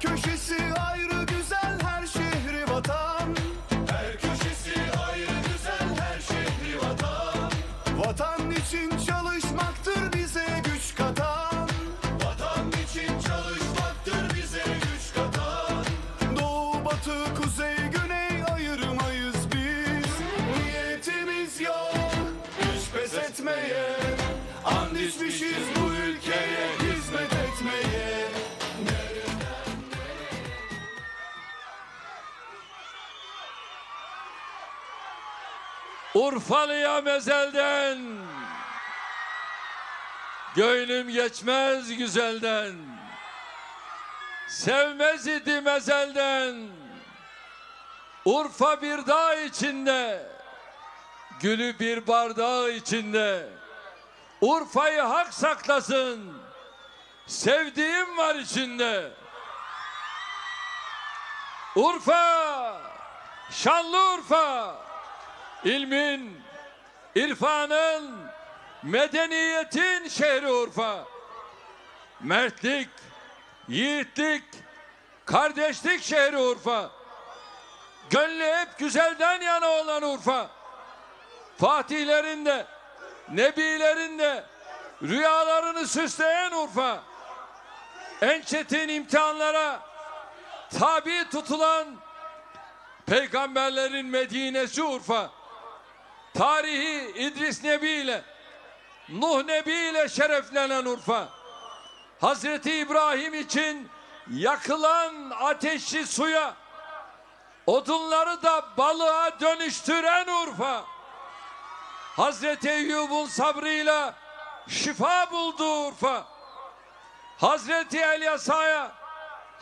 köşesi ayrı güzel, her şehri vatan. Her köşesi ayrı güzel, her şehri vatan. Vatan için çalışmaktır bize güç katan. Vatan için çalışmaktır bize güç katan. Doğu, batı, kuzey, güney ayırmayız biz. Niyetimiz yok hiç pes etmeye. And içmişiz bu ülkeye hizmet etmeye. Urfalı'ya mezelden, gönlüm geçmez güzelden. Sevmez idim ezelden. Urfa bir dağ içinde, gülü bir bardağı içinde. Urfa'yı hak saklasın, sevdiğim var içinde. Urfa, Şanlıurfa, İlmin, irfanın, medeniyetin şehri Urfa. Mertlik, yiğitlik, kardeşlik şehri Urfa. Gönlü hep güzelden yana olan Urfa. Fatihlerin de, nebilerin de rüyalarını süsleyen Urfa. En çetin imtihanlara tabi tutulan peygamberlerin Medinesi Urfa. Tarihi İdris Nebi ile, Nuh Nebi ile şereflenen Urfa. Hazreti İbrahim için yakılan ateşi suya, odunları da balığa dönüştüren Urfa. Hazreti Eyyub'un sabrıyla şifa buldu Urfa. Hazreti Elyasa'ya,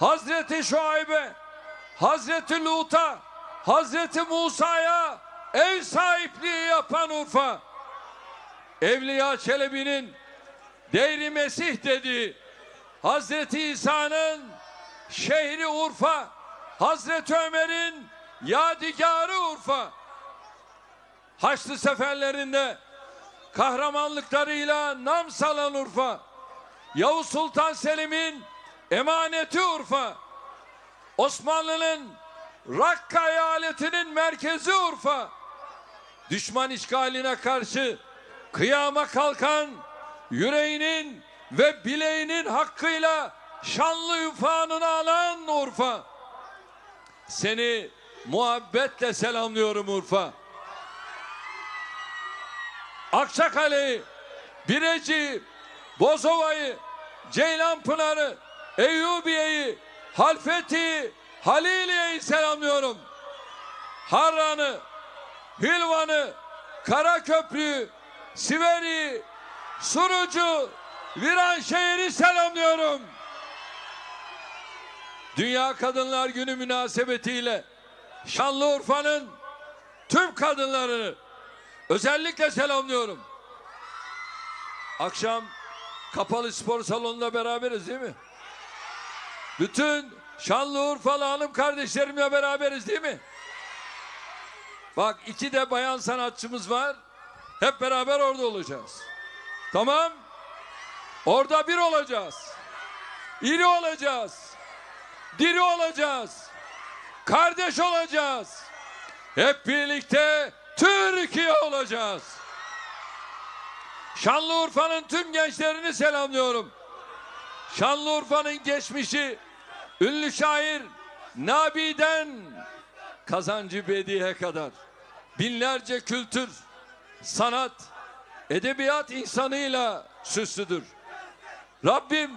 Hazreti Şuayb'e, Hazreti Lut'a, Hazreti Musa'ya ev sahipliği yapan Urfa. Evliya Çelebi'nin Deyr-i Mesih dediği Hazreti İsa'nın şehri Urfa. Hazreti Ömer'in yadigarı Urfa. Haçlı seferlerinde kahramanlıklarıyla nam salan Urfa. Yavuz Sultan Selim'in emaneti Urfa. Osmanlı'nın Rakka eyaletinin merkezi Urfa. Düşman işgaline karşı kıyama kalkan, yüreğinin ve bileğinin hakkıyla şanlı üfanını alan Urfa. Seni muhabbetle selamlıyorum Urfa. Akçakale'yi, Birecik'i, Bozova'yı, Ceylanpınar'ı, Eyyubiye'yi, Halfeti'yi, Haliliye'yi selamlıyorum. Harran'ı, Hilvan'ı, Karaköprü'yü, Siveri'yi, Surucu, Viranşehir'i selamlıyorum. Dünya Kadınlar Günü münasebetiyle Şanlıurfa'nın tüm kadınlarını özellikle selamlıyorum. Akşam kapalı spor salonunda beraberiz değil mi? Bütün Şanlıurfalı hanım kardeşlerimle beraberiz değil mi? Bak 2 de bayan sanatçımız var. Hep beraber orada olacağız. Tamam? Orada bir olacağız. İri olacağız. Diri olacağız. Kardeş olacağız. Hep birlikte Türkiye olacağız. Şanlıurfa'nın tüm gençlerini selamlıyorum. Şanlıurfa'nın geçmişi ünlü şair Nabi'den Kazancı Bedi'ye kadar binlerce kültür, sanat, edebiyat insanıyla süslüdür. Rabbim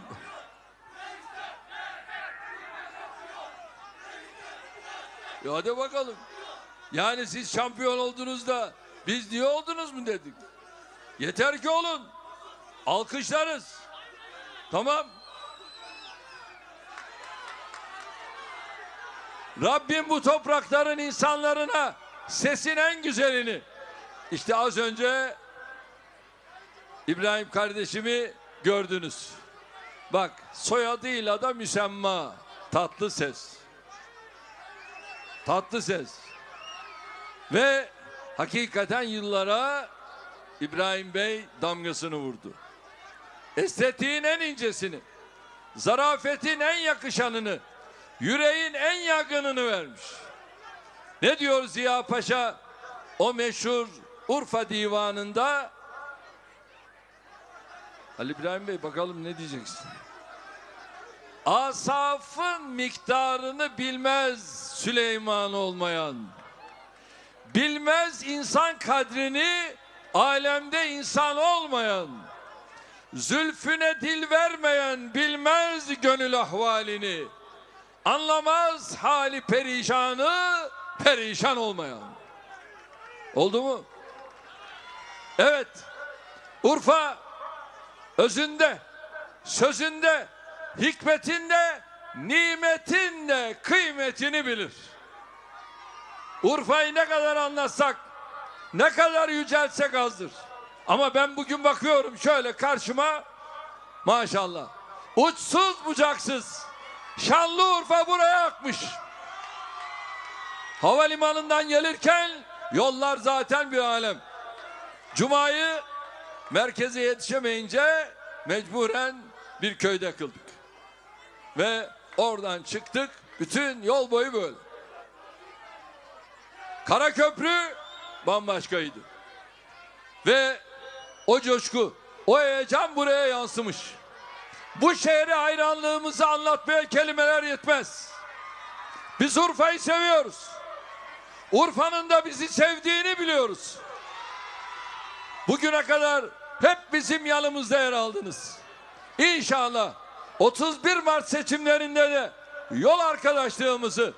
hadi bakalım. Yani siz şampiyon oldunuz da biz niye oldunuz mu dedik. Yeter ki olun. Alkışlarız. Tamam. Rabbim bu toprakların insanlarına sesin en güzelini. İşte az önce İbrahim kardeşimi gördünüz. Bak soyadıyla da müsemma. Tatlı ses. Tatlı ses. Ve hakikaten yıllara İbrahim Bey damgasını vurdu. Estetiğin en incesini, zarafetin en yakışanını, yüreğin en yakınını vermiş. Ne diyor Ziya Paşa o meşhur Urfa Divanı'nda? Ali İbrahim Bey, bakalım ne diyeceksin? Asafın miktarını bilmez Süleyman olmayan. Bilmez insan kadrini alemde insan olmayan. Zülfüne dil vermeyen bilmez gönül ahvalini. Anlamaz hali perişanı perişan olmayan. Oldu mu? Evet. Urfa özünde, sözünde, hikmetinde, nimetinde kıymetini bilir. Urfa'yı ne kadar anlatsak, ne kadar yüceltsek azdır. Ama ben bugün bakıyorum şöyle karşıma, maşallah, uçsuz bucaksız Şanlıurfa buraya akmış. Havalimanından gelirken yollar zaten bir alem. Cuma'yı merkeze yetişemeyince mecburen bir köyde kıldık. Ve oradan çıktık, bütün yol boyu böyle. Karaköprü bambaşkaydı. Ve o coşku, o heyecan buraya yansımış. Bu şehre hayranlığımızı anlatmaya kelimeler yetmez. Biz Urfa'yı seviyoruz. Urfa'nın da bizi sevdiğini biliyoruz. Bugüne kadar hep bizim yanımızda yer aldınız. İnşallah 31 Mart seçimlerinde de yol arkadaşlığımızı,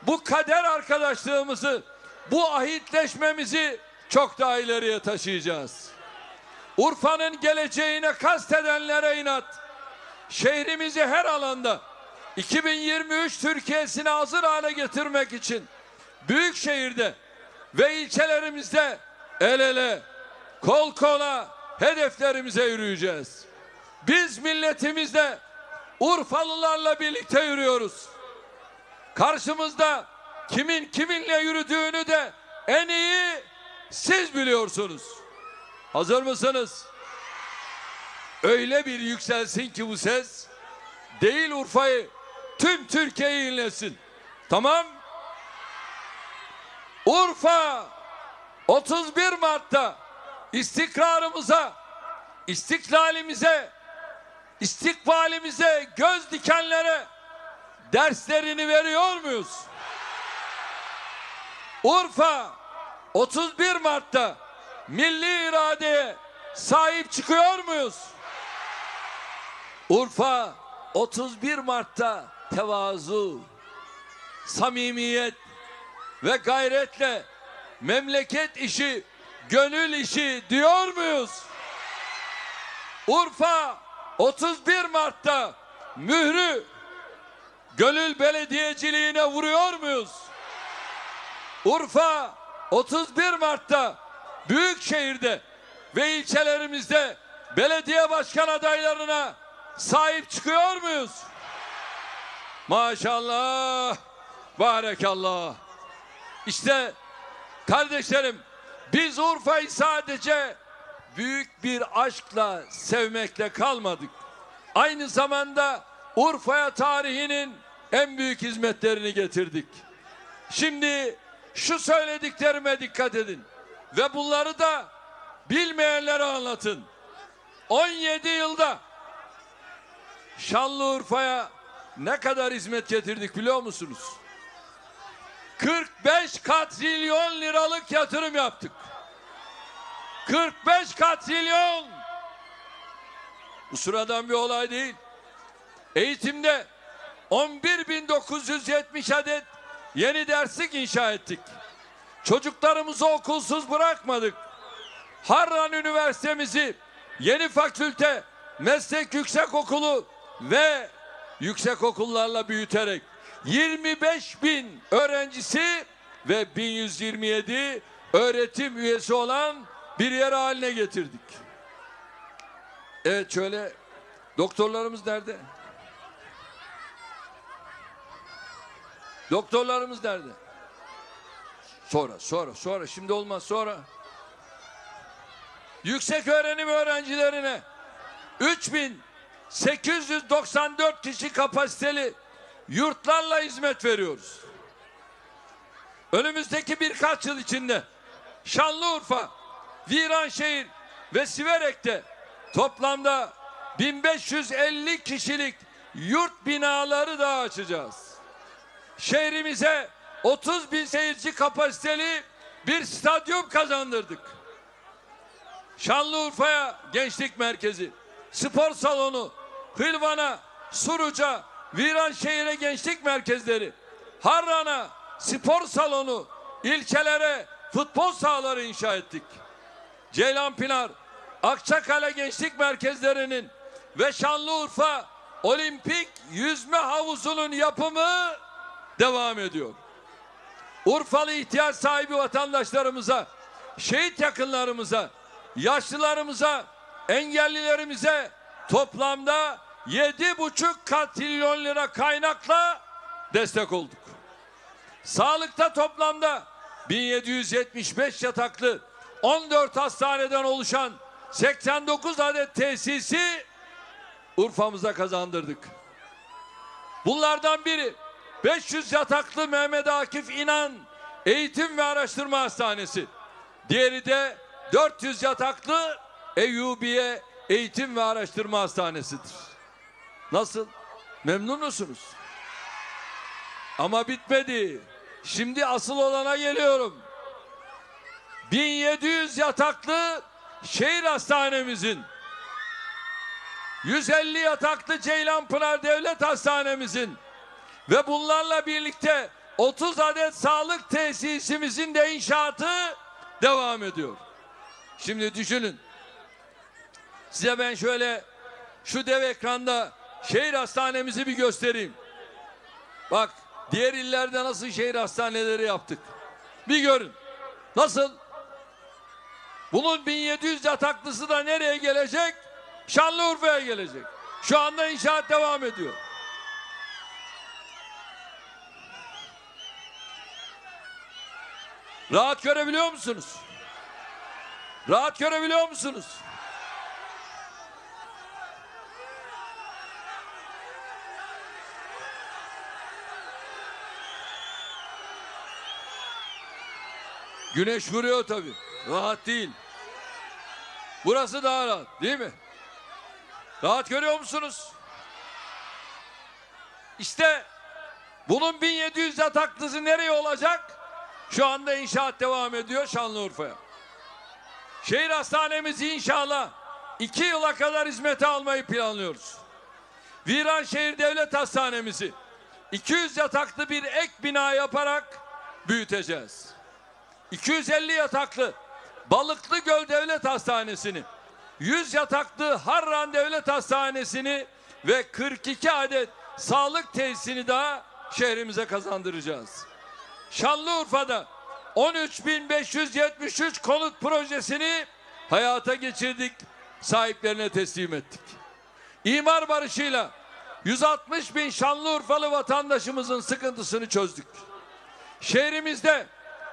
bu kader arkadaşlığımızı, bu ahitleşmemizi çok daha ileriye taşıyacağız. Urfa'nın geleceğine kastedenlere inat, şehrimizi her alanda 2023 Türkiye'sine hazır hale getirmek için büyük şehirde ve ilçelerimizde el ele, kol kola hedeflerimize yürüyeceğiz. Biz milletimizle, Urfalılarla birlikte yürüyoruz. Karşımızda kimin kiminle yürüdüğünü de en iyi siz biliyorsunuz. Hazır mısınız? Öyle bir yükselsin ki bu ses, değil Urfa'yı, tüm Türkiye'yi inlesin. Tamam? Urfa 31 Mart'ta istikrarımıza, istiklalimize, istikbalimize göz dikenlere derslerini veriyor muyuz? Urfa 31 Mart'ta milli iradeye sahip çıkıyor muyuz? Urfa 31 Mart'ta tevazu, samimiyet ve gayretle memleket işi, gönül işi diyor muyuz? Urfa 31 Mart'ta mührü gönül belediyeciliğine vuruyor muyuz? Urfa 31 Mart'ta büyükşehirde ve ilçelerimizde belediye başkan adaylarına sahip çıkıyor muyuz? Maşallah, barekallah. İşte kardeşlerim, biz Urfa'yı sadece büyük bir aşkla sevmekle kalmadık. Aynı zamanda Urfa'ya tarihinin en büyük hizmetlerini getirdik. Şimdi şu söylediklerime dikkat edin ve bunları da bilmeyenlere anlatın. 17 yılda Şanlıurfa'ya ne kadar hizmet getirdik biliyor musunuz? 45 katrilyon liralık yatırım yaptık. 45 katrilyon. Bu sıradan bir olay değil. Eğitimde 11.970 adet yeni derslik inşa ettik. Çocuklarımızı okulsuz bırakmadık. Harran Üniversitemizi yeni fakülte, meslek yüksekokulu ve yüksekokullarla büyüterek 25.000 öğrencisi ve 1127 öğretim üyesi olan bir yer haline getirdik. Evet, şöyle, doktorlarımız nerede? Doktorlarımız nerede? Sonra, şimdi olmaz, sonra. Yüksek öğrenim öğrencilerine 3.894 kişi kapasiteli yurtlarla hizmet veriyoruz. Önümüzdeki birkaç yıl içinde Şanlıurfa, Viranşehir ve Siverek'te toplamda 1550 kişilik yurt binaları da açacağız. Şehrimize 30 bin seyirci kapasiteli bir stadyum kazandırdık. Şanlıurfa'ya gençlik merkezi, spor salonu, Hılvan'a, Suruç'a, Viranşehir'e gençlik merkezleri, Harran'a spor salonu, ilçelere futbol sahaları inşa ettik. Ceylanpınar, Akçakale gençlik merkezlerinin ve Şanlıurfa Olimpik yüzme havuzunun yapımı devam ediyor. Urfalı ihtiyaç sahibi vatandaşlarımıza, şehit yakınlarımıza, yaşlılarımıza, engellilerimize toplamda 7,5 trilyon lira kaynakla destek olduk. Sağlıkta toplamda 1775 yataklı 14 hastaneden oluşan 89 adet tesisi Urfa'mıza kazandırdık. Bunlardan biri 500 yataklı Mehmet Akif İnan Eğitim ve Araştırma Hastanesi. Diğeri de 400 yataklı Eyyubiye Eğitim ve Araştırma Hastanesi'dir. Nasıl? Memnun musunuz? Ama bitmedi. Şimdi asıl olana geliyorum. 1700 yataklı şehir hastanemizin, 150 yataklı Ceylanpınar Devlet Hastanemizin ve bunlarla birlikte 30 adet sağlık tesisimizin de inşaatı devam ediyor. Şimdi düşünün. Size ben şöyle şu dev ekranda şehir hastanemizi bir göstereyim. Bak, diğer illerde nasıl şehir hastaneleri yaptık. Bir görün. Nasıl? Bunun 1700 yataklısı da nereye gelecek? Şanlıurfa'ya gelecek. Şu anda inşaat devam ediyor. Rahat görebiliyor musunuz? Rahat görebiliyor musunuz? Güneş vuruyor tabii. Rahat değil. Burası daha rahat, değil mi? Rahat görüyor musunuz? İşte bunun 1700 yataklısı nereye olacak? Şu anda inşaat devam ediyor Şanlıurfa'ya. Şehir hastanemizi inşallah 2 yıla kadar hizmete almayı planlıyoruz. Viranşehir Devlet Hastanemizi 200 yataklı bir ek bina yaparak büyüteceğiz. 250 yataklı Balıklıgöl Devlet Hastanesi'ni, 100 yataklı Harran Devlet Hastanesi'ni ve 42 adet sağlık tesisini daha şehrimize kazandıracağız. Şanlıurfa'da 13.573 konut projesini hayata geçirdik, sahiplerine teslim ettik. İmar barışıyla 160 bin Şanlıurfalı vatandaşımızın sıkıntısını çözdük. Şehrimizde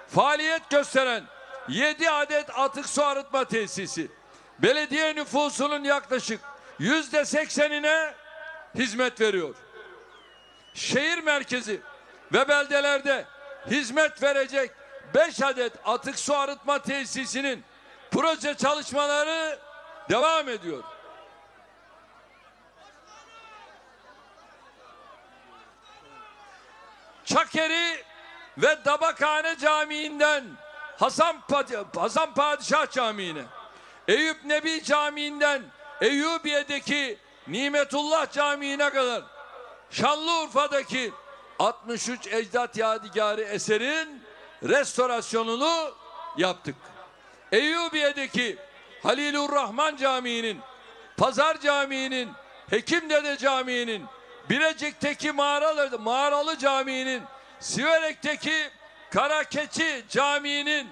faaliyet gösteren 7 adet atık su arıtma tesisi, belediye nüfusunun yaklaşık %80'ine hizmet veriyor. Şehir merkezi ve beldelerde hizmet verecek 5 adet atık su arıtma tesisinin proje çalışmaları devam ediyor. Çakeri ve Dabakhane Camii'nden Hasan Padişah Camii'ne, Eyüp Nebi Camii'nden Eyyubiye'deki Nimetullah Camii'ne kadar Şanlıurfa'daki 63 ecdat yadigarı eserin restorasyonunu yaptık. Eyyubiye'deki Halilurrahman Camii'nin, Pazar Camii'nin, Hekimdede Camii'nin, Bilecik'teki Mağaralı Camii'nin, Siverek'teki Karakeçi Camii'nin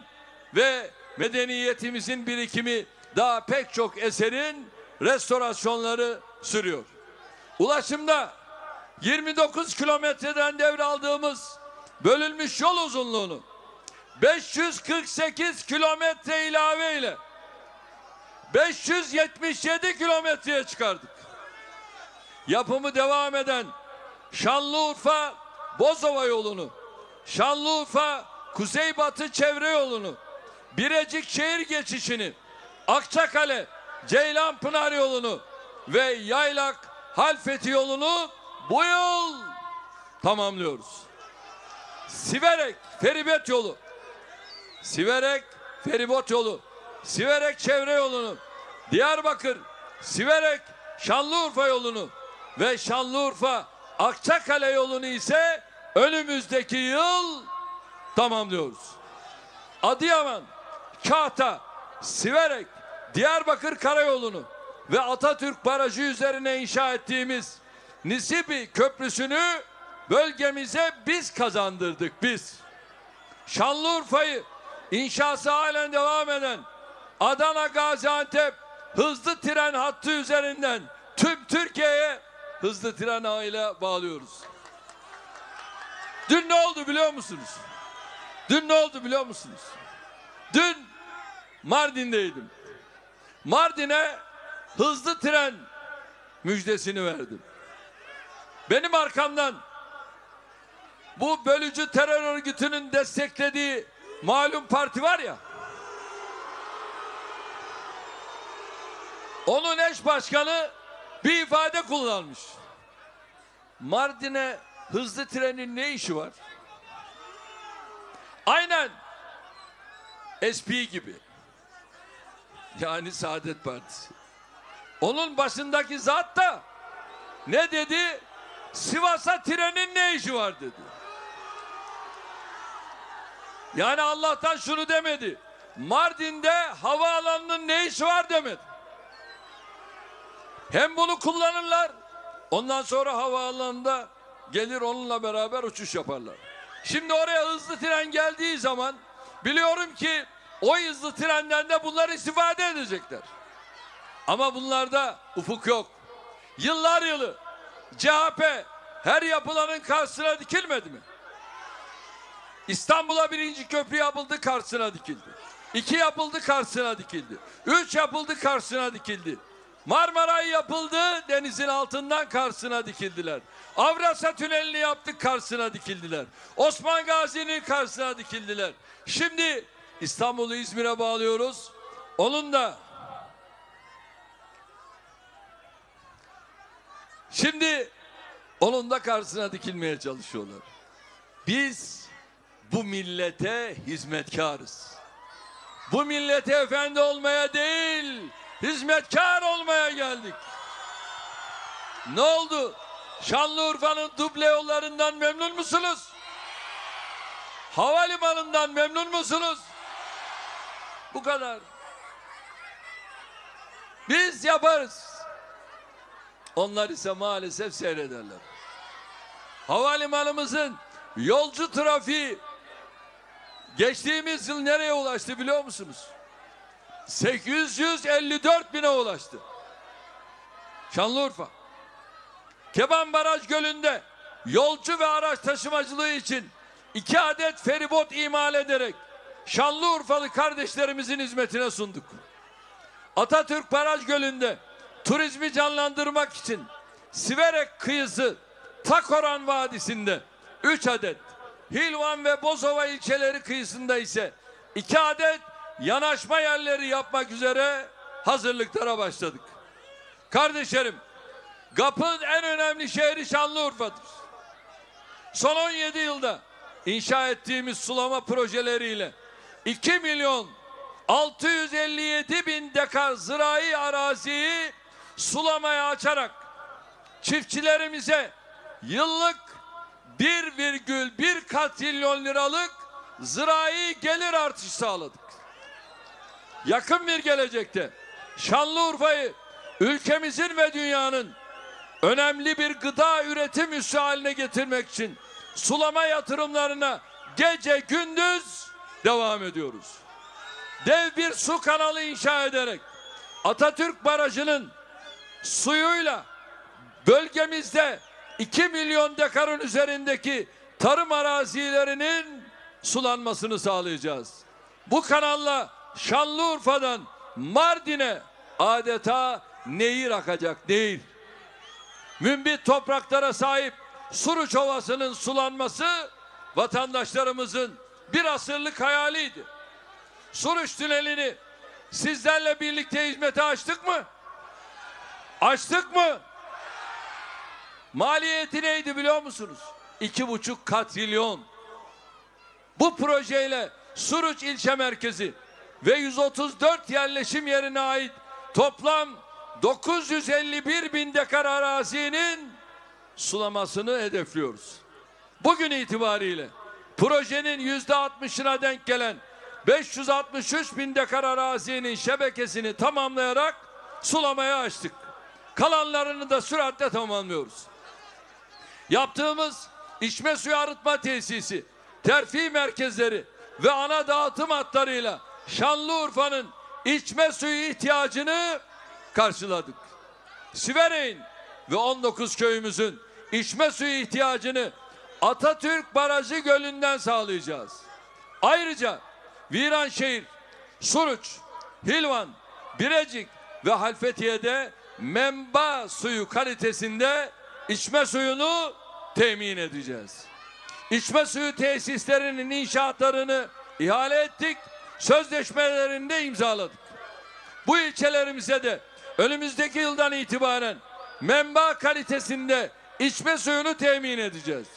ve medeniyetimizin birikimi daha pek çok eserin restorasyonları sürüyor. Ulaşımda 29 kilometreden devraldığımız bölünmüş yol uzunluğunu 548 kilometre ilave ile 577 kilometreye çıkardık. Yapımı devam eden Şanlıurfa Bozova yolunu, Şanlıurfa Kuzeybatı çevre yolunu, Birecik şehir geçişini, Akçakale Ceylanpınar yolunu ve Yaylak Halfeti yolunu bu yıl tamamlıyoruz. Siverek feribot yolu, Siverek feribot yolu, Siverek çevre yolunu, Diyarbakır Siverek Şanlıurfa yolunu ve Şanlıurfa Akçakale yolunu ise önümüzdeki yıl tamamlıyoruz. Adıyaman, Kahta, Siverek, Diyarbakır karayolunu ve Atatürk Barajı üzerine inşa ettiğimiz Nisibi Köprüsü'nü bölgemize biz kazandırdık biz. Şanlıurfa'yı inşası halen devam eden Adana Gaziantep hızlı tren hattı üzerinden tüm Türkiye'ye hızlı tren ağıyla bağlıyoruz. Dün ne oldu biliyor musunuz? Dün ne oldu biliyor musunuz? Dün Mardin'deydim. Mardin'e hızlı tren müjdesini verdim. Benim arkamdan bu bölücü terör örgütünün desteklediği malum parti var ya, onun eş başkanı bir ifade kullanmış. Mardin'e hızlı trenin ne işi var? Aynen SP gibi. Yani Saadet Partisi. Onun başındaki zat da ne dedi? Sivas'a trenin ne işi var dedi. Yani Allah'tan şunu demedi. Mardin'de havaalanının ne işi var demedi. Hem bunu kullanırlar, ondan sonra havaalanında gelir onunla beraber uçuş yaparlar. Şimdi oraya hızlı tren geldiği zaman biliyorum ki o hızlı trenden de bunlar istifade edecekler. Ama bunlarda ufuk yok. Yıllar yılı CHP her yapılanın karşısına dikilmedi mi? İstanbul'a 1. köprü yapıldı, karşısına dikildi. 2 yapıldı, karşısına dikildi. 3 yapıldı, karşısına dikildi. Marmaray yapıldı, denizin altından karşısına dikildiler. Avrasya Tüneli'ni yaptık, karşısına dikildiler. Osman Gazi'nin karşısına dikildiler. Şimdi İstanbul'u İzmir'e bağlıyoruz. Onun da karşısına dikilmeye çalışıyorlar. Biz bu millete hizmetkarız. Bu millete efendi olmaya değil, hizmetkar olmaya geldik. Ne oldu? Şanlıurfa'nın duble yollarından memnun musunuz? Havalimanından memnun musunuz? Bu kadar. Biz yaparız. Onlar ise maalesef seyrederler. Havalimanımızın yolcu trafiği geçtiğimiz yıl nereye ulaştı biliyor musunuz? 854 bine ulaştı. Şanlıurfa. Keban Baraj Gölü'nde yolcu ve araç taşımacılığı için 2 adet feribot imal ederek Şanlıurfalı kardeşlerimizin hizmetine sunduk. Atatürk Baraj Gölü'nde turizmi canlandırmak için Siverek kıyısı Takoran Vadisi'nde 3 adet, Hilvan ve Bozova ilçeleri kıyısında ise 2 adet yanaşma yerleri yapmak üzere hazırlıklara başladık. Kardeşlerim, GAP'ın en önemli şehri Şanlıurfa'dır. Son 17 yılda inşa ettiğimiz sulama projeleriyle 2.657.000 dekar zirai araziyi sulamaya açarak çiftçilerimize yıllık 1,1 katrilyon liralık zirai gelir artışı sağladık. Yakın bir gelecekte Şanlıurfa'yı ülkemizin ve dünyanın önemli bir gıda üretim üssü haline getirmek için sulama yatırımlarına gece gündüz devam ediyoruz. Dev bir su kanalı inşa ederek Atatürk Barajı'nın suyuyla bölgemizde 2 milyon dekarın üzerindeki tarım arazilerinin sulanmasını sağlayacağız. Bu kanalla Şanlıurfa'dan Mardin'e adeta nehir akacak, nehir. Mümbit topraklara sahip Suruç Ovası'nın sulanması vatandaşlarımızın bir asırlık hayaliydi. Suruç Tüneli'ni sizlerle birlikte hizmete açtık mı? Açtık mı? Maliyeti neydi biliyor musunuz? 2,5 katrilyon. Bu projeyle Suruç ilçe merkezi ve 134 yerleşim yerine ait toplam 951 bin dekar arazinin sulamasını hedefliyoruz. Bugün itibariyle projenin %60'ına denk gelen 563 bin dekar arazinin şebekesini tamamlayarak sulamaya açtık. Kalanlarını da süratle tamamlıyoruz. Yaptığımız içme suyu arıtma tesisi, terfi merkezleri ve ana dağıtım hatlarıyla Şanlıurfa'nın içme suyu ihtiyacını karşıladık. Siverek'in ve 19 köyümüzün içme suyu ihtiyacını Atatürk Barajı Gölü'nden sağlayacağız. Ayrıca Viranşehir, Suruç, Hilvan, Birecik ve Halfetiye'de menba suyu kalitesinde içme suyunu temin edeceğiz. İçme suyu tesislerinin inşaatlarını ihale ettik, sözleşmelerini de imzaladık. Bu ilçelerimize de önümüzdeki yıldan itibaren menba kalitesinde içme suyunu temin edeceğiz.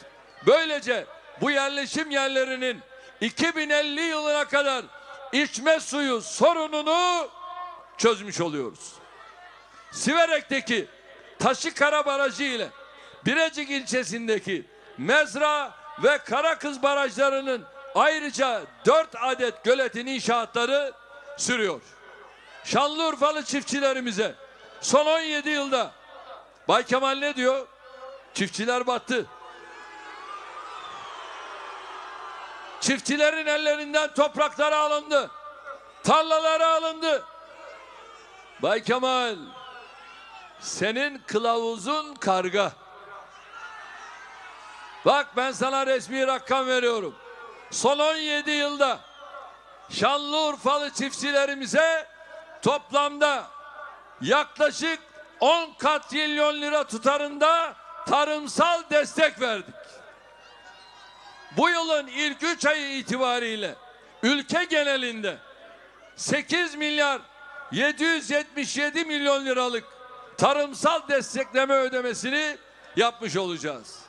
Böylece bu yerleşim yerlerinin 2050 yılına kadar içme suyu sorununu çözmüş oluyoruz. Siverek'teki Taşıkara Barajı ile Birecik ilçesindeki Mezra ve Karakız barajlarının ayrıca 4 adet göletin inşaatları sürüyor. Şanlıurfalı çiftçilerimize son 17 yılda Bay Kemal ne diyor? Çiftçiler battı. Çiftçilerin ellerinden toprakları alındı. Tarlaları alındı. Bay Kemal, senin kılavuzun karga. Bak ben sana resmi rakam veriyorum. Son 17 yılda Şanlıurfalı çiftçilerimize toplamda yaklaşık 10 katrilyon lira tutarında tarımsal destek verdik. Bu yılın ilk 3 ayı itibariyle ülke genelinde 8 milyar 777 milyon liralık tarımsal destekleme ödemesini yapmış olacağız.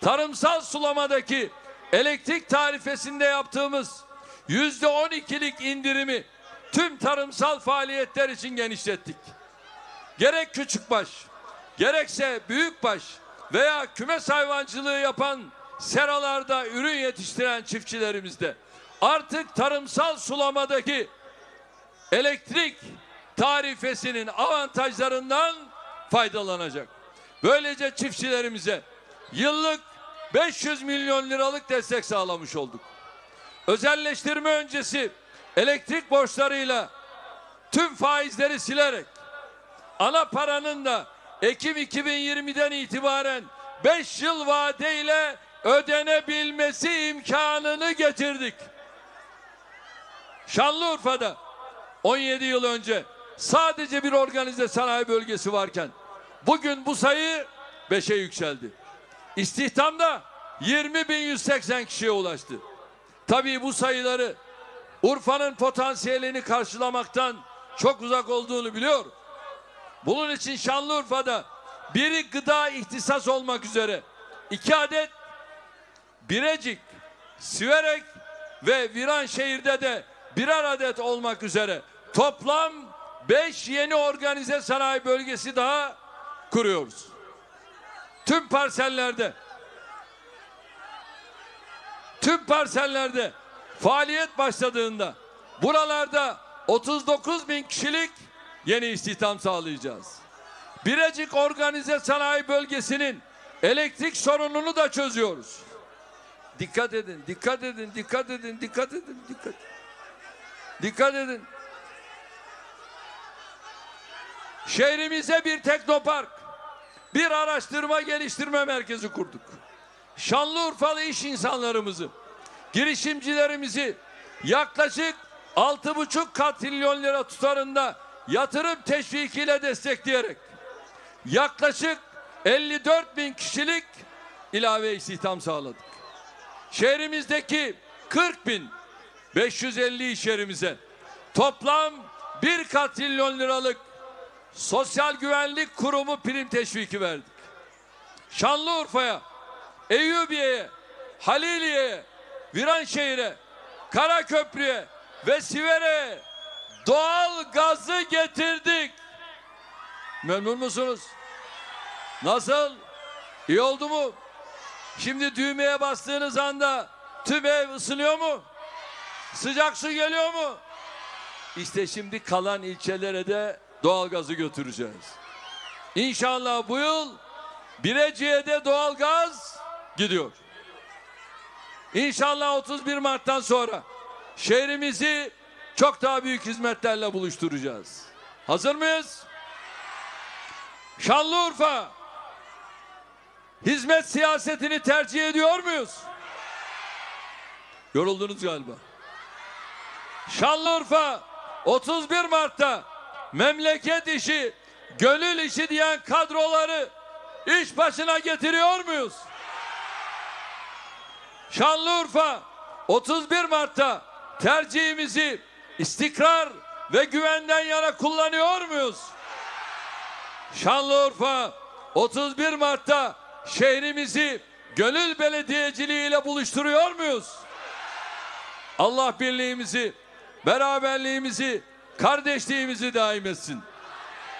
Tarımsal sulamadaki elektrik tarifesinde yaptığımız %12'lik indirimi tüm tarımsal faaliyetler için genişlettik. Gerek küçükbaş, gerekse büyükbaş veya kümes hayvancılığı yapan seralarda ürün yetiştiren çiftçilerimizde artık tarımsal sulamadaki elektrik tarifesinin avantajlarından faydalanacak. Böylece çiftçilerimize yıllık 500 milyon liralık destek sağlamış olduk. Özelleştirme öncesi elektrik borçlarıyla tüm faizleri silerek ana paranın da Ekim 2020'den itibaren 5 yıl vadeyle ödenebilmesi imkanını getirdik. Şanlıurfa'da 17 yıl önce sadece bir organize sanayi bölgesi varken bugün bu sayı 5'e yükseldi. İstihdamda 20.180 kişiye ulaştı. Tabii bu sayıları Urfa'nın potansiyelini karşılamaktan çok uzak olduğunu biliyorum. Bunun için Şanlıurfa'da biri gıda ihtisas olmak üzere 2 adet, Birecik, Siverek ve Viranşehir'de de 1'er adet olmak üzere toplam 5 yeni organize sanayi bölgesi daha kuruyoruz. Tüm parsellerde faaliyet başladığında buralarda 39 bin kişilik yeni istihdam sağlayacağız. Birecik Organize Sanayi Bölgesi'nin elektrik sorununu da çözüyoruz. Dikkat edin, dikkat edin, dikkat edin, dikkat edin, dikkat. Dikkat edin. Şehrimize bir teknopark, bir araştırma geliştirme merkezi kurduk. Şanlıurfalı iş insanlarımızı, girişimcilerimizi yaklaşık 6,5 katrilyon lira tutarında yatırım teşvikiyle destekleyerek yaklaşık 54 bin kişilik ilave istihdam sağladık. Şehrimizdeki 40.550 iş yerimize toplam 1 katrilyon liralık Sosyal Güvenlik Kurumu prim teşviki verdik. Şanlıurfa'ya, Eyyubiye'ye, Haliliye'ye, Viranşehir'e, Karaköprü'ye ve Sivere'ye doğal gazı getirdik. Memnun musunuz? Nasıl? İyi oldu mu? Şimdi düğmeye bastığınız anda tüm ev ısınıyor mu? Sıcak su geliyor mu? İşte şimdi kalan ilçelere de doğalgazı götüreceğiz. İnşallah bu yıl Birecik'e de doğalgaz gidiyor. İnşallah 31 Mart'tan sonra şehrimizi çok daha büyük hizmetlerle buluşturacağız. Hazır mıyız? Şanlıurfa hizmet siyasetini tercih ediyor muyuz? Yoruldunuz galiba. Şanlıurfa 31 Mart'ta memleket işi, gönül işi diyen kadroları iş başına getiriyor muyuz? Şanlıurfa 31 Mart'ta tercihimizi istikrar ve güvenden yana kullanıyor muyuz? Şanlıurfa 31 Mart'ta şehrimizi gönül belediyeciliğiyle buluşturuyor muyuz? Allah birliğimizi, beraberliğimizi, kardeşliğimizi daim etsin.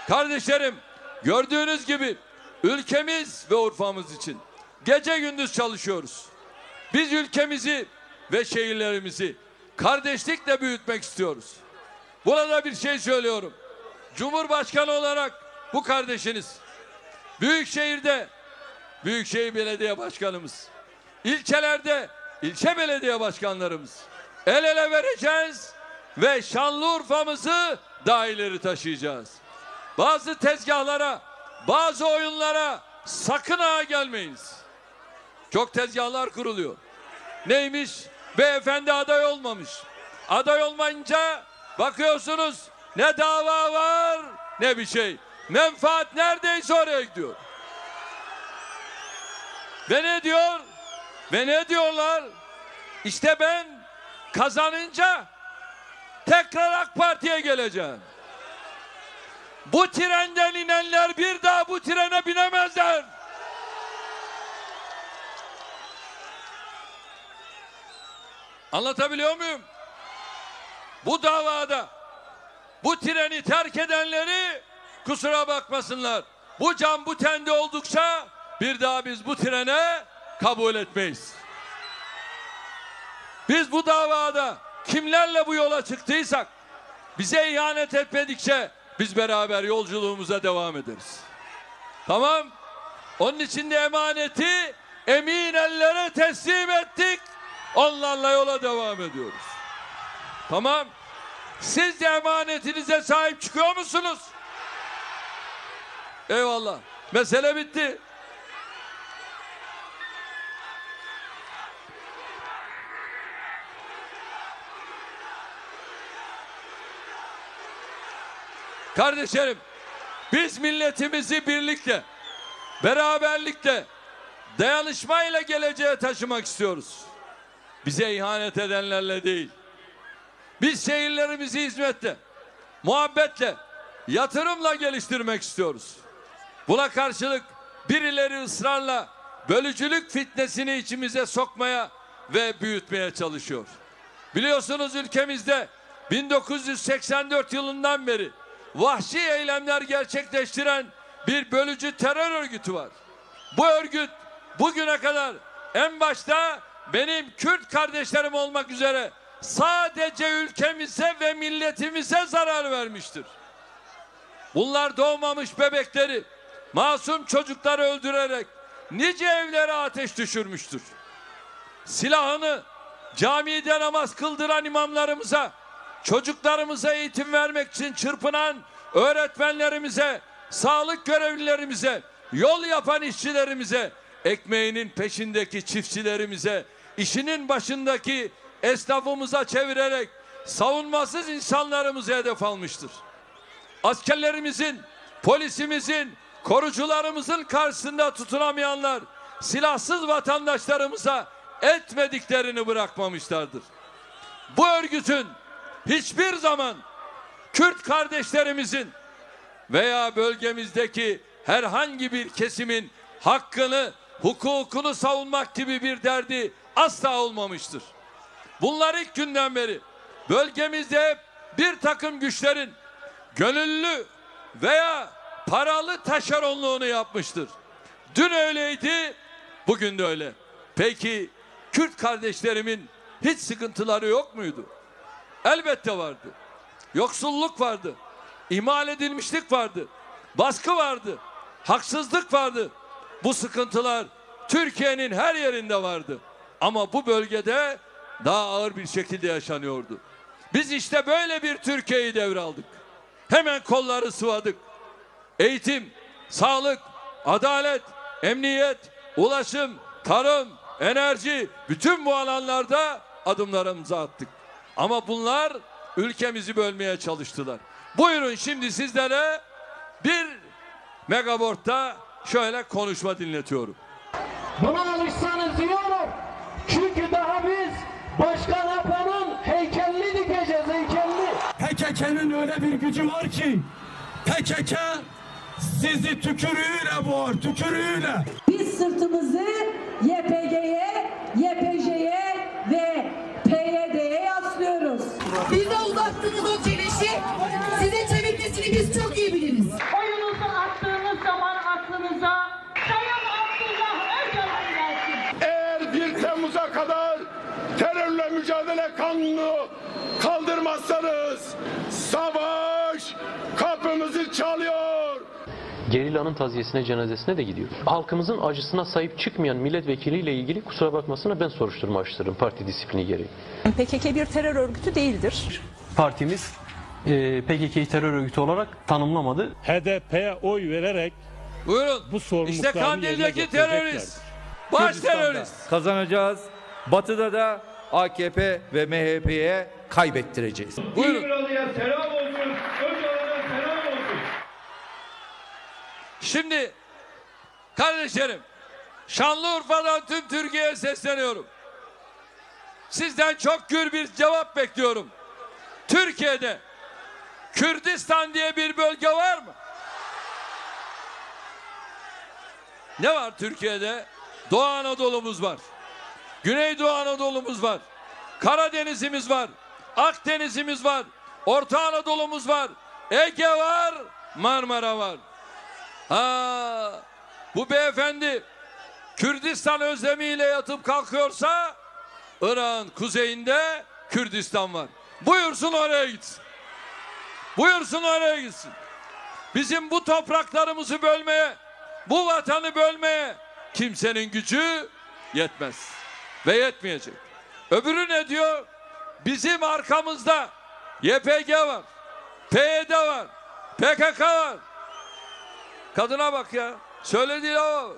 Kardeşlerim, gördüğünüz gibi ülkemiz ve Urfa'mız için gece gündüz çalışıyoruz. Biz ülkemizi ve şehirlerimizi kardeşlikle büyütmek istiyoruz. Burada bir şey söylüyorum. Cumhurbaşkanı olarak bu kardeşiniz. Büyükşehir'de Büyükşehir Belediye Başkanımız. İlçelerde ilçe belediye başkanlarımız. El ele vereceğiz ve Şanlıurfa'mızı daha ileri taşıyacağız. Bazı tezgahlara, bazı oyunlara sakın ha gelmeyiniz. Çok tezgahlar kuruluyor. Neymiş? Beyefendi aday olmamış. Aday olmayınca bakıyorsunuz ne dava var ne bir şey. Menfaat neredeyse oraya gidiyor. Ve ne diyor? Ve ne diyorlar? İşte ben kazanınca tekrar AK Parti'ye geleceğim. Bu trenden inenler bir daha bu trene binemezler. Anlatabiliyor muyum? Bu davada bu treni terk edenleri kusura bakmasınlar. Bu can bu tende oldukça bir daha biz bu trene kabul etmeyiz. Biz bu davada kimlerle bu yola çıktıysak bize ihanet etmedikçe biz beraber yolculuğumuza devam ederiz. Tamam? Onun için de emaneti emin ellere teslim ettik. Onlarla yola devam ediyoruz. Tamam? Siz de emanetinize sahip çıkıyor musunuz? Eyvallah. Mesele bitti. Kardeşlerim, biz milletimizi birlikte, beraberlikle, dayanışmayla geleceğe taşımak istiyoruz. Bize ihanet edenlerle değil. Biz şehirlerimizi hizmetle, muhabbetle, yatırımla geliştirmek istiyoruz. Buna karşılık birileri ısrarla bölücülük fitnesini içimize sokmaya ve büyütmeye çalışıyor. Biliyorsunuz ülkemizde 1984 yılından beri vahşi eylemler gerçekleştiren bir bölücü terör örgütü var. Bu örgüt bugüne kadar en başta benim Kürt kardeşlerim olmak üzere sadece ülkemize ve milletimize zarar vermiştir. Bunlar doğmamış bebekleri, masum çocukları öldürerek nice evlere ateş düşürmüştür. Silahını camide namaz kıldıran imamlarımıza, çocuklarımıza eğitim vermek için çırpınan öğretmenlerimize, sağlık görevlilerimize, yol yapan işçilerimize, ekmeğinin peşindeki çiftçilerimize, işinin başındaki esnafımıza çevirerek savunmasız insanlarımızı hedef almıştır. Askerlerimizin, polisimizin, korucularımızın karşısında tutunamayanlar silahsız vatandaşlarımıza etmediklerini bırakmamışlardır. Bu örgütün hiçbir zaman Kürt kardeşlerimizin veya bölgemizdeki herhangi bir kesimin hakkını, hukukunu savunmak gibi bir derdi asla olmamıştır. Bunlar ilk günden beri bölgemizde hep bir takım güçlerin gönüllü veya paralı taşeronluğunu yapmıştır. Dün öyleydi, bugün de öyle. Peki Kürt kardeşlerimin hiç sıkıntıları yok muydu? Elbette vardı. Yoksulluk vardı. İhmal edilmişlik vardı. Baskı vardı. Haksızlık vardı. Bu sıkıntılar Türkiye'nin her yerinde vardı. Ama bu bölgede daha ağır bir şekilde yaşanıyordu. Biz işte böyle bir Türkiye'yi devraldık. Hemen kolları sıvadık. Eğitim, sağlık, adalet, emniyet, ulaşım, tarım, enerji, bütün bu alanlarda adımlarımızı attık. Ama bunlar ülkemizi bölmeye çalıştılar. Buyurun şimdi sizlere bir megabortta şöyle konuşma dinletiyorum. Buna alışsanız diyorum. Çünkü daha biz Başkan Apo'nun heykelini dikeceğiz, heykelini. PKK'nın öyle bir gücü var ki PKK sizi tükürüğüyle boğar, tükürüğüyle. Biz sırtımızı YPG'ye, YPJ'ye ve PYD'ye yaslıyoruz. Bize uzattığınız o çelişi size çevirmesini biz çok iyi biliriz. Oyunuzu attığınız zaman aklınıza Sayın Abdullah Öcalan gelsin. Eğer 1 Temmuz'a kadar terörle mücadele kanunu kaldırmazsanız savaş kapımızı çalıyor. Gerilla'nın taziyesine, cenazesine de gidiyor. Halkımızın acısına sahip çıkmayan milletvekiliyle ilgili kusura bakmasına ben soruşturma açtırırım parti disiplini gereği. PKK bir terör örgütü değildir. Partimiz PKK'yı terör örgütü olarak tanımlamadı. HDP'ye oy vererek Buyurun. bu sorumluluklarını İşte Kandil'deki yerine terörist. Baş terörist. Kazanacağız. Batı'da da AKP ve MHP'ye kaybettireceğiz. Buyurun. İmralı'ya selam olsun, Öcalan'a selam olsun. Şimdi kardeşlerim, Şanlıurfa'dan tüm Türkiye'ye sesleniyorum. Sizden çok gür bir cevap bekliyorum. Türkiye'de Kürdistan diye bir bölge var mı? Ne var Türkiye'de? Doğu Anadolu'muz var. Güneydoğu Anadolu'muz var. Karadeniz'imiz var. Akdeniz'imiz var. Orta Anadolu'muz var. Ege var. Marmara var. Bu beyefendi Kürdistan özlemiyle yatıp kalkıyorsa Irak'ın kuzeyinde Kürdistan var. Buyursun oraya gitsin. Buyursun oraya gitsin. Bizim bu topraklarımızı bölmeye, bu vatanı bölmeye kimsenin gücü yetmez. Ve yetmeyecek. Öbürü ne diyor? Bizim arkamızda YPG var, PYD var, PKK var. Kadına bak ya. Söylediği o.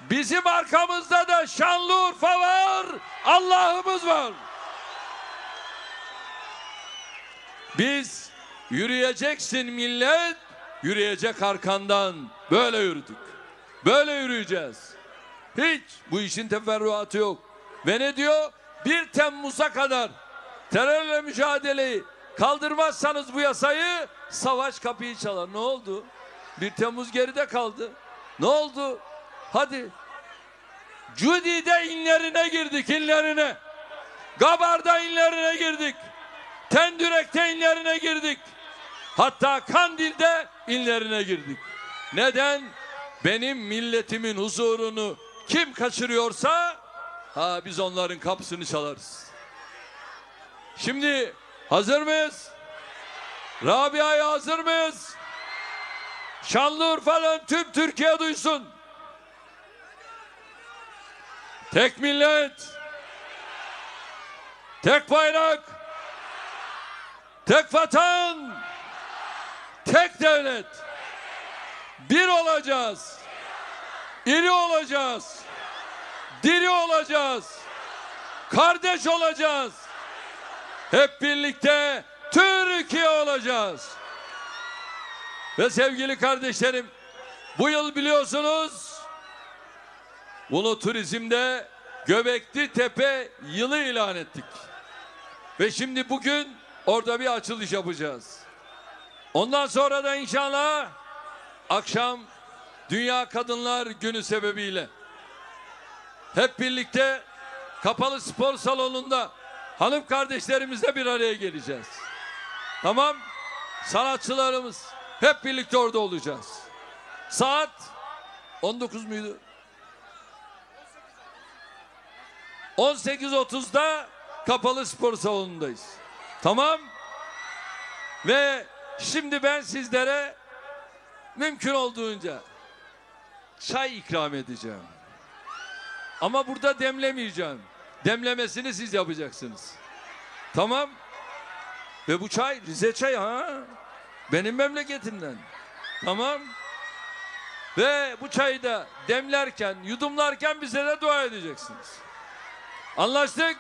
Bizim arkamızda da Şanlıurfa var. Allah'ımız var. Biz yürüyeceksin millet, yürüyecek arkandan. Böyle yürüdük. Böyle yürüyeceğiz. Hiç bu işin teferruatı yok. Ve ne diyor? 1 Temmuz'a kadar terörle mücadeleyi kaldırmazsanız bu yasayı savaş kapıyı çalar. Ne oldu? 1 Temmuz geride kaldı. Ne oldu? Hadi. Cudi'de inlerine girdik, inlerine. Gabar'da inlerine girdik. Tendürek'te inlerine girdik. Hatta Kandil'de inlerine girdik. Neden? Benim milletimin huzurunu kim kaçırıyorsa biz onların kapısını çalarız. Şimdi hazır mıyız? Rabia'ya hazır mıyız? Şanlıurfa'dan tüm Türkiye duysun. Tek millet, tek bayrak, tek vatan, tek devlet. Bir olacağız. İri olacağız. Diri olacağız. Kardeş olacağız. Hep birlikte Türkiye olacağız. Ve sevgili kardeşlerim, bu yıl biliyorsunuz Bunu turizmde Göbekli Tepe yılı ilan ettik. Ve şimdi bugün orada bir açılış yapacağız. Ondan sonra da inşallah akşam Dünya Kadınlar Günü sebebiyle hep birlikte kapalı spor salonunda hanım kardeşlerimizle bir araya geleceğiz. Tamam? Sanatçılarımız hep birlikte orada olacağız. Saat 19 muydu? 18.30'da kapalı spor salonundayız. Tamam? Ve şimdi ben sizlere mümkün olduğunca çay ikram edeceğim. Ama burada demlemeyeceğim. Demlemesini siz yapacaksınız. Tamam? Ve bu çay Rize çayı ha. Benim memleketimden. Tamam? Ve bu çayı da demlerken, yudumlarken bize de dua edeceksiniz. Anlaştık?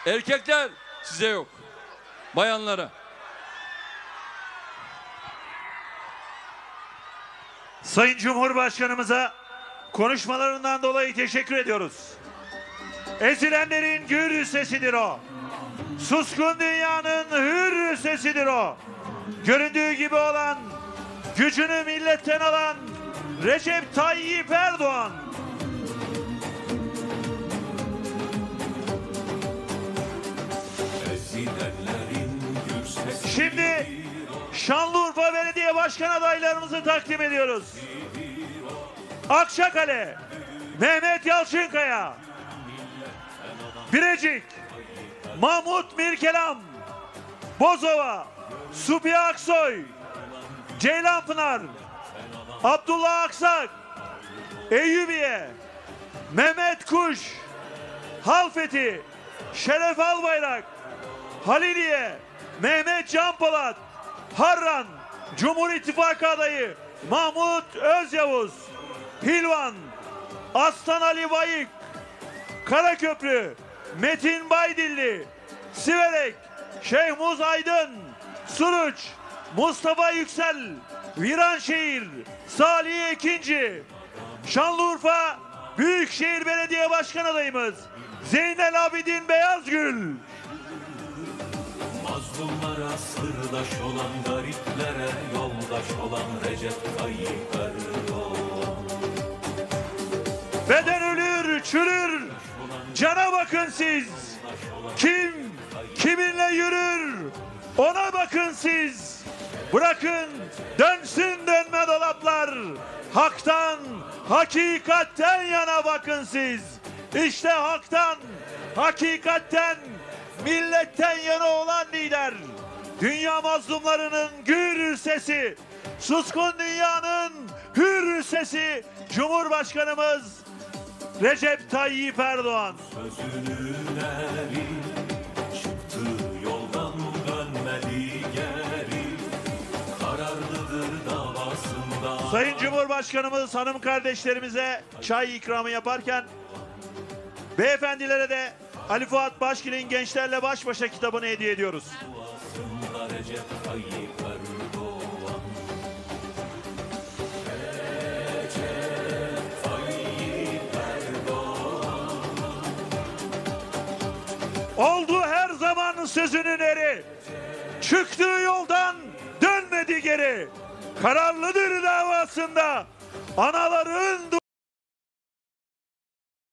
Erkekler size yok. Bayanlara. Sayın Cumhurbaşkanımıza konuşmalarından dolayı teşekkür ediyoruz. Ezilenlerin gür sesidir o. Suskun dünyanın hür sesidir o. Göründüğü gibi olan, gücünü milletten alan Recep Tayyip Erdoğan. Şimdi Şanlıurfa Belediye Başkan adaylarımızı takdim ediyoruz. Akçakale, Mehmet Yalçınkaya. Birecik, Mahmut Mirkelam. Bozova, Supiye Aksoy. Ceylanpınar, Abdullah Aksak. Eyyubiye, Mehmet Kuş. Halfeti, Şeref Albayrak. Haliliye, Mehmet Can Polat. Harran, Cumhur İttifakı adayı Mahmut Özyavuz. Hilvan, Aslan Ali Bayık. Karaköprü, Metin Baydilli. Siverek, Şeyh Muz Aydın. Suruç, Mustafa Yüksel. Viranşehir, Salih Ekinci. Şanlıurfa Büyükşehir Belediye Başkan adayımız Zeynel Abidin Beyazgül. Mazlumlara sırdaş olan, gariplere yoldaş olan Recep Tayyip Erdoğan. Beden ölür, çürür, cana bakın siz. Kim kiminle yürür, ona bakın siz. Bırakın dönsün dönme dolaplar. Haktan, hakikatten yana bakın siz. İşte haktan, hakikatten, milletten yana olan lider. Dünya mazlumlarının gür sesi, suskun dünyanın hür sesi Cumhurbaşkanımız Recep Tayyip Erdoğan. Sözünün eri çıktı yoldan dönmedi geri. Kararlıdır davasında. Sayın Cumhurbaşkanımız hanım kardeşlerimize çay ikramı yaparken beyefendilere de Ali Fuat Başkin'in Gençlerle Baş Başa kitabını hediye ediyoruz. Recep Tayyip Erdoğan. Recep Tayyip Erdoğan. Oldu her zaman sözünün eri. Çıktığı yoldan dönmedi geri. Kararlıdır davasında anaların